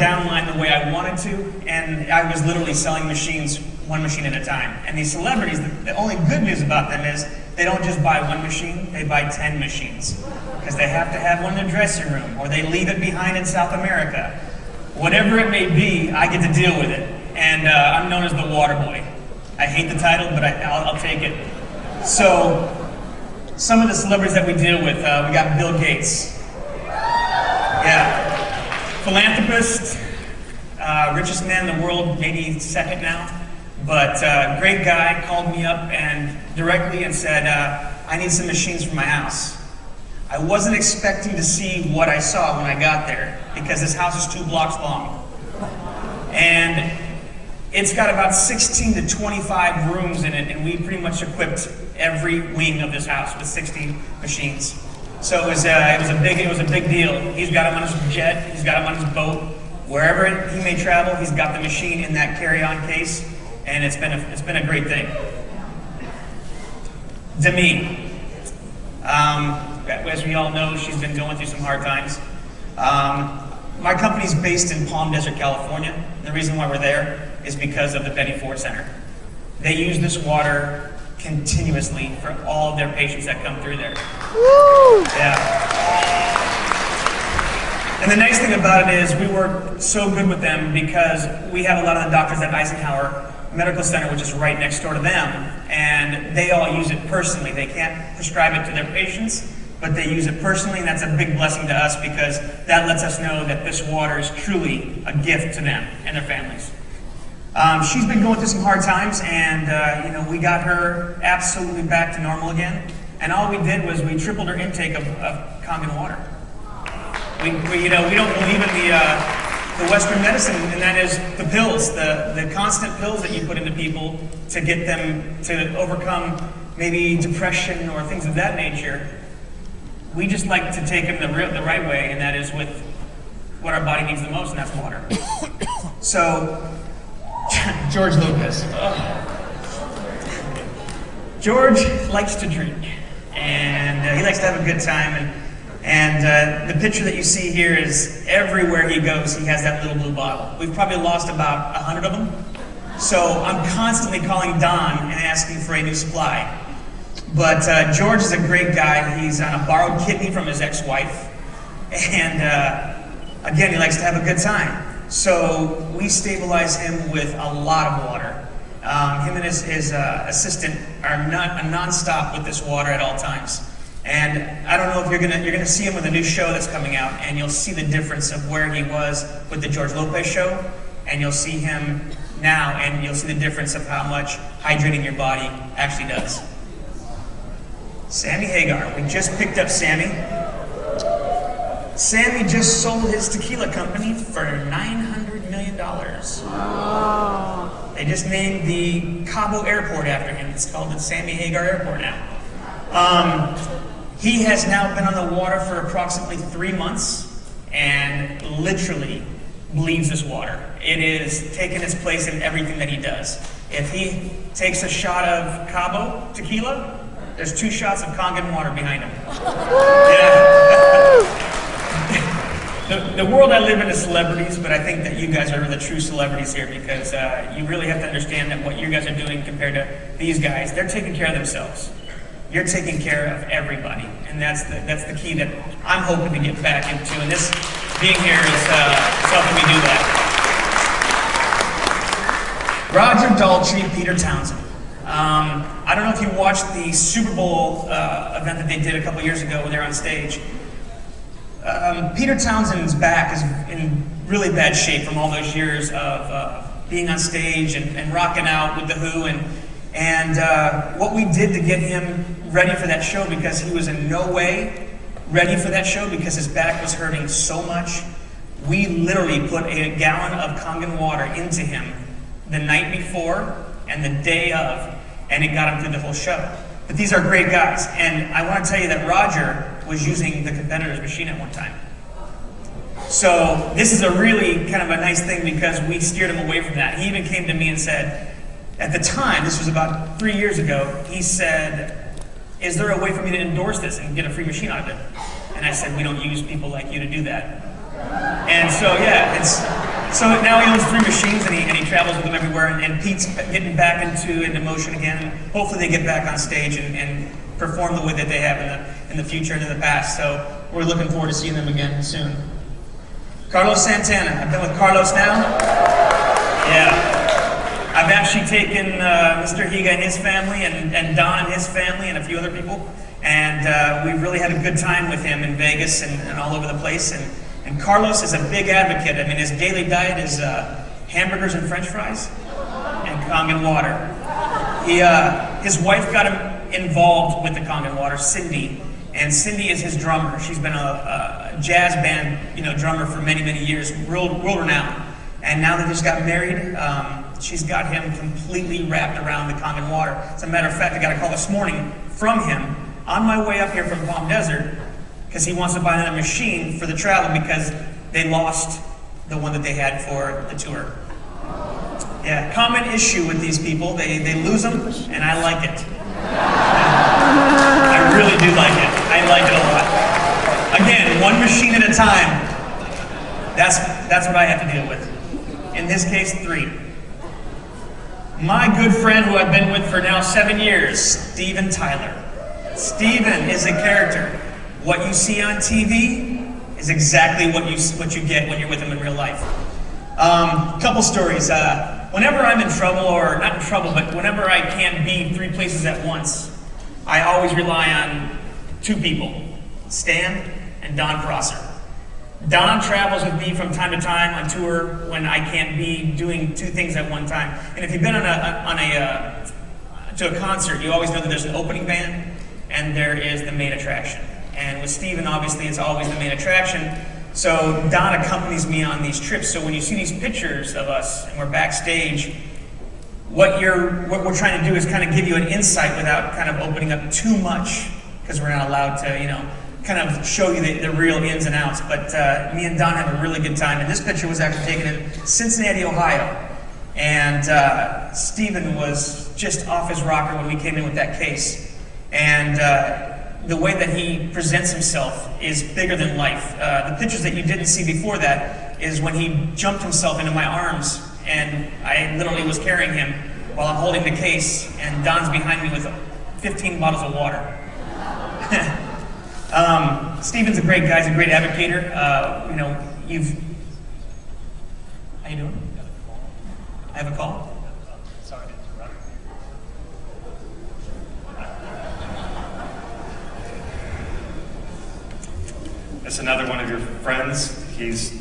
downline the way I wanted to, and I was literally selling machines, one machine at a time. And these celebrities, the only good news about them is they don't just buy one machine, they buy 10 machines. Because they have to have one in their dressing room, or they leave it behind in South America. Whatever it may be, I get to deal with it. And I'm known as the water boy. I hate the title, but I'll take it. So, some of the celebrities that we deal with, we got Bill Gates. Yeah. Philanthropist, richest man in the world, maybe second now. But great guy, called me up and directly and said, I need some machines for my house. I wasn't expecting to see what I saw when I got there, because this house is 2 blocks long. And it's got about 16 to 25 rooms in it, and we pretty much equipped every wing of this house with 60 machines. So it was a big deal. He's got them on his jet, he's got them on his boat. Wherever he may travel, he's got the machine in that carry-on case, and it's been a great thing. Demi. As we all know, she's been going through some hard times. My company's based in Palm Desert, California. And the reason why we're there is because of the Betty Ford Center. They use this water continuously for all of their patients that come through there. Woo! Yeah. And the nice thing about it is we work so good with them because we have a lot of the doctors at Eisenhower Medical Center, which is right next door to them, and they all use it personally. They can't prescribe it to their patients, but they use it personally, and that's a big blessing to us because that lets us know that this water is truly a gift to them and their families. She's been going through some hard times, and we got her absolutely back to normal again. And all we did was we tripled her intake of Kangen water. We don't believe in the Western medicine, and that is the pills, the constant pills that you put into people to get them to overcome maybe depression or things of that nature. We just like to take them the right way, and that is with what our body needs the most, and that's water. So, George Lopez. George likes to drink, and he likes to have a good time, and the picture that you see here is everywhere he goes, he has that little blue bottle. We've probably lost about 100 of them, so I'm constantly calling Don and asking for a new supply. But George is a great guy. He's on a borrowed kidney from his ex-wife, and again, he likes to have a good time. So we stabilize him with a lot of water. Him and his assistant are non-stop with this water at all times. And I don't know if you're gonna see him with a new show that's coming out, and you'll see the difference of where he was with the George Lopez show, and you'll see him now, and you'll see the difference of how much hydrating your body actually does. Sammy Hagar, we just picked up Sammy. Sammy just sold his tequila company for $900 million. Wow. They just named the Cabo Airport after him. It's called the Sammy Hagar Airport now. He has now been on the water for approximately 3 months and literally bleeds this water. It is taking its place in everything that he does. If he takes a shot of Cabo tequila, there's 2 shots of Kangen water behind him. Yeah. The world I live in is celebrities, but I think that you guys are the true celebrities here because you really have to understand that what you guys are doing compared to these guys, they're taking care of themselves. You're taking care of everybody, and that's the key that I'm hoping to get back into, and this being here is helping me do that. Roger Daltrey, Peter Townsend. I don't know if you watched the Super Bowl event that they did a couple years ago when they were on stage. Peter Townsend's back is in really bad shape from all those years of being on stage and rocking out with The Who, and what we did to get him ready for that show, because he was in no way ready for that show because his back was hurting so much, we literally put a gallon of Kangen water into him the night before and the day of, and it got him through the whole show. But these are great guys, and I want to tell you that Roger was using the competitor's machine at one time. So this is a really kind of a nice thing because we steered him away from that. He even came to me and said, at the time, this was about 3 years ago, he said, is there a way for me to endorse this and get a free machine out of it? And I said, we don't use people like you to do that. And so, yeah, So now he owns 3 machines, and he travels with them everywhere. And Pete's getting back into motion again. And hopefully they get back on stage and perform the way that they have in the future and in the past. So we're looking forward to seeing them again soon. Carlos Santana. I've been with Carlos now. Yeah. I've actually taken Mr. Higa and his family, and Don and his family, and a few other people, and we really had a good time with him in Vegas and all over the place. And Carlos is a big advocate. I mean, his daily diet is hamburgers and French fries and Kangen water. His wife got him involved with the Kangen water, Cindy, and Cindy is his drummer. She's been a jazz band, drummer for many, many years, world renowned. And now they just got married. She's got him completely wrapped around the Kangen water. As a matter of fact, I got a call this morning from him on my way up here from Palm Desert because he wants to buy another machine for the travel because they lost the one that they had for the tour. Yeah, common issue with these people. They lose them, and I like it. I really do like it. I like it a lot. Again, one machine at a time. That's what I have to deal with. In this case, 3. My good friend who I've been with for now 7 years, Steven Tyler. Steven is a character. What you see on TV is exactly what you get when you're with him in real life. Couple stories. Whenever I'm in trouble, or not in trouble, but whenever I can't be 3 places at once, I always rely on 2 people, Stan and Don Prosser. Don travels with me from time to time on tour when I can't be doing 2 things at one time. And if you've been to a concert, you always know that there's an opening band and there is the main attraction. And with Steven, obviously, it's always the main attraction. So Don accompanies me on these trips. So when you see these pictures of us and we're backstage, what we're trying to do is kind of give you an insight without kind of opening up too much, because we're not allowed to, kind of show you the real ins and outs. But me and Don have a really good time. And this picture was actually taken in Cincinnati, Ohio. And Steven was just off his rocker when we came in with that case. And the way that he presents himself is bigger than life. The pictures that you didn't see before that is when he jumped himself into my arms, and I literally was carrying him while I'm holding the case, and Don's behind me with 15 bottles of water. Steven's a great guy. He's a great advocator. How you doing? I have a call. Sorry to interrupt. It's another one of your friends. He's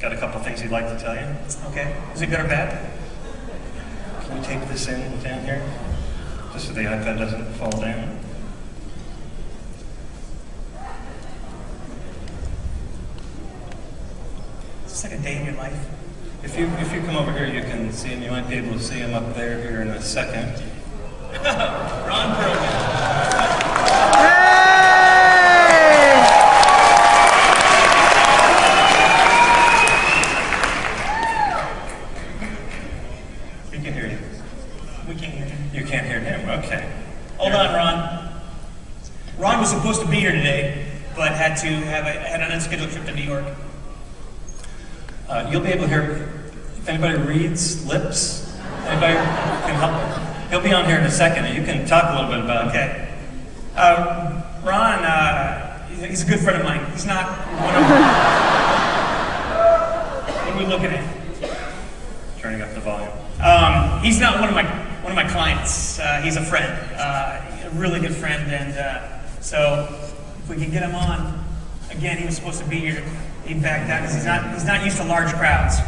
got a couple things he'd like to tell you. Okay. Is it good or bad? Can we take this in down here? Just so the iPad doesn't fall down. Is this like a day in your life? If you come over here, you can see him. You might be able to see him up there here in a second. Ron Perlman. We can hear you. We can't hear him. You can't hear him? Okay. Hold on, Ron. Ron was supposed to be here today, but had an unscheduled trip to New York. You'll be able to hear if anybody reads lips. Anybody can help? He'll be on here in a second, and you can talk a little bit about it. Okay. Ron, he's a good friend of mine. He's not one of What are we looking at? Turning up the volume. He's not one of my clients. He's a friend, a really good friend, and so if we can get him on, again, he was supposed to be here. He backed out because he's not used to large crowds.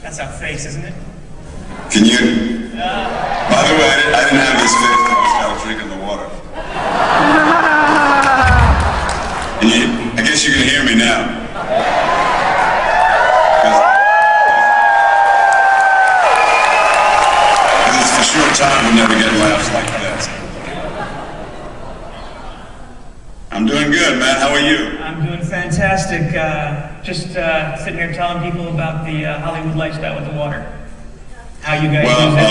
That's our face, isn't it? Can you? By the way, I didn't have this face. I was drinking the water. I guess you can hear me now. Because it's for sure time we'll never get laughs like that. I'm doing good, man. How are you? I'm doing fantastic. Just sitting here telling people about the Hollywood lifestyle with the water. How you guys use it.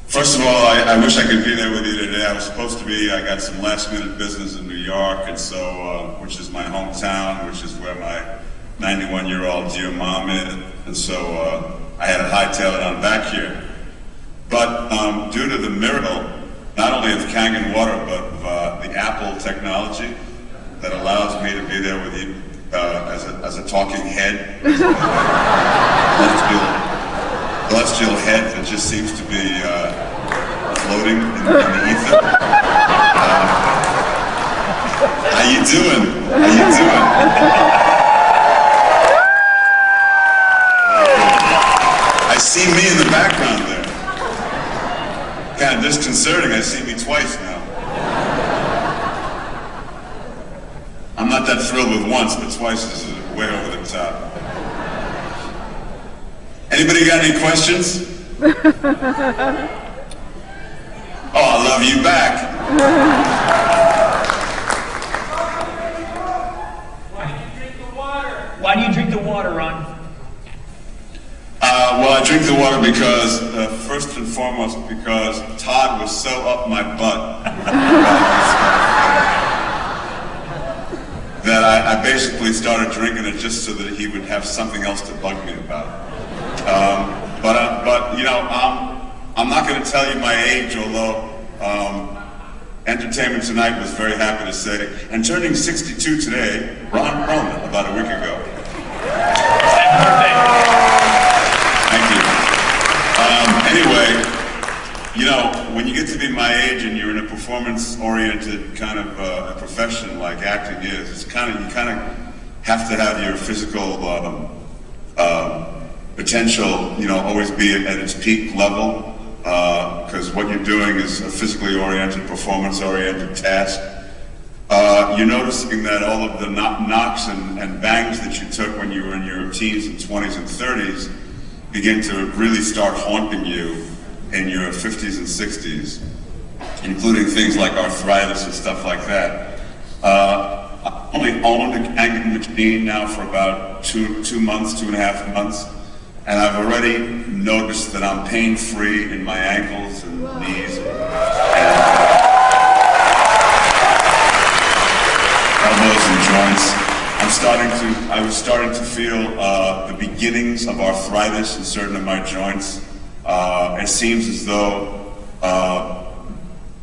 First of all, I wish I could be there with you today. I was supposed to be. I got some last-minute business in New York, and so, which is my hometown, which is where my 91-year-old dear mom is, and so I had to hightail it on back here. But due to the miracle, not only of Kangen water, but of the Apple technology that allows me to be there with you as a talking head, celestial head that just seems to be floating in the ether. How you doing? How you doing? I see me in the background there. Kind of disconcerting, I see me twice now. I'm not that thrilled with once, but twice is way over the top. Anybody got any questions? Oh, I love you back. Why do you drink the water? Why do you drink the water, Ron? Well, I drink the water because, first and foremost, because Todd was so up my butt that I basically started drinking it just so that he would have something else to bug me about. But you know, I'm not going to tell you my age, although Entertainment Tonight was very happy to say, and turning 62 today, Ron Perlman, about a week ago. Thank you. Anyway, you know, when you get to be my age and you're in a performance-oriented kind of a profession like acting is, it's you kind of have to have your physical potential, you know, always be at its peak level, because what you're doing is a physically oriented, performance-oriented task. You're noticing that all of the knocks and bangs that you took when you were in your teens and 20s and 30s begin to really start haunting you in your 50s and 60s, including things like arthritis and stuff like that. I only owned a KANGEN machine now for about 2 months, 2.5 months, and I've already noticed that I'm pain-free in my ankles and knees and elbows and joints. I was starting to feel the beginnings of arthritis in certain of my joints. It seems as though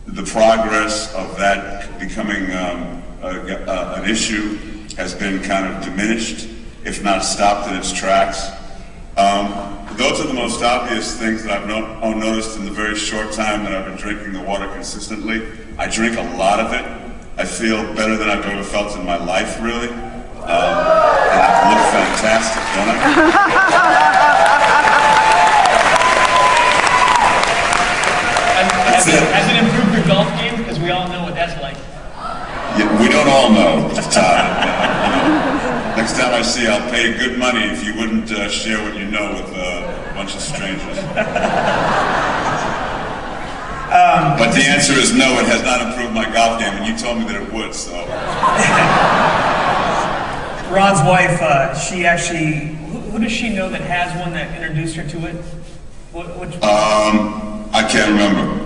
the progress of that becoming an issue has been kind of diminished, if not stopped in its tracks. Those are the most obvious things that I've noticed in the very short time that I've been drinking the water consistently. I drink a lot of it. I feel better than I've ever felt in my life, really. And I look fantastic, don't I? Has it improved your golf game? Because we all know what that's like. Yeah, we don't all know, Todd. Next time I see you, I'll pay you good money if you wouldn't share what you know with a bunch of strangers. But the answer is no, it has not improved my golf game, and you told me that it would, so. Ron's wife, she actually, who does she know that has one that introduced her to it? I can't remember.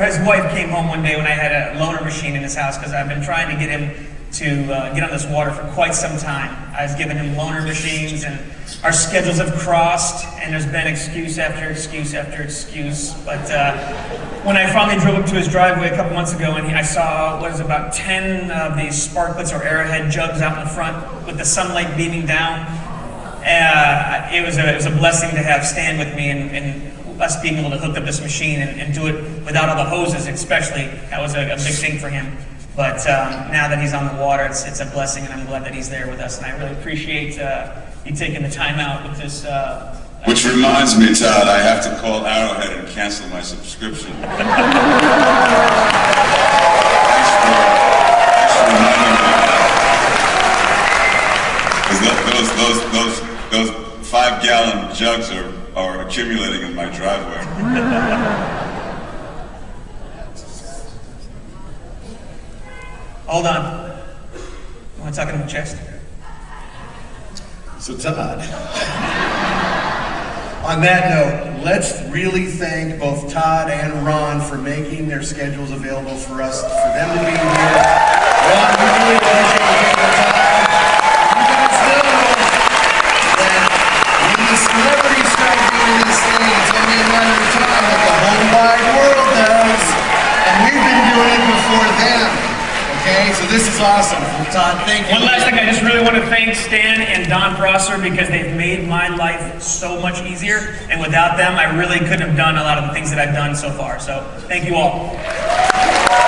His wife came home one day when I had a loaner machine in his house, because I've been trying to get him to get on this water for quite some time. I was giving him loaner machines, and our schedules have crossed, and there's been excuse after excuse after excuse. But when I finally drove up to his driveway a couple months ago, and I saw, what is it, about 10 of these Sparklets or Arrowhead jugs out in the front with the sunlight beaming down, it was a blessing to have Stan with me, and us being able to hook up this machine and do it without all the hoses, especially. That was a big thing for him. But now that he's on the water, it's a blessing, and I'm glad that he's there with us. And I really appreciate you taking the time out with this. Which reminds me, Todd, I have to call Arrowhead and cancel my subscription. Thanks for reminding me. Because those 5-gallon jugs are accumulating in my driveway. Hold on. You want to talk in the chest? So Todd, On that note, let's really thank both Todd and Ron for making their schedules available for us, for them to be here. Ron, we really appreciate you taking the time. You guys know that when the celebrities start doing this thing, it's only a matter of time that the whole wide world does. And we've been doing it before them. Okay, so this is awesome. Todd, thank you. One last thing, I just really want to thank Stan and Don Prosser because they've made my life so much easier, and without them, I really couldn't have done a lot of the things that I've done so far. So, thank you all.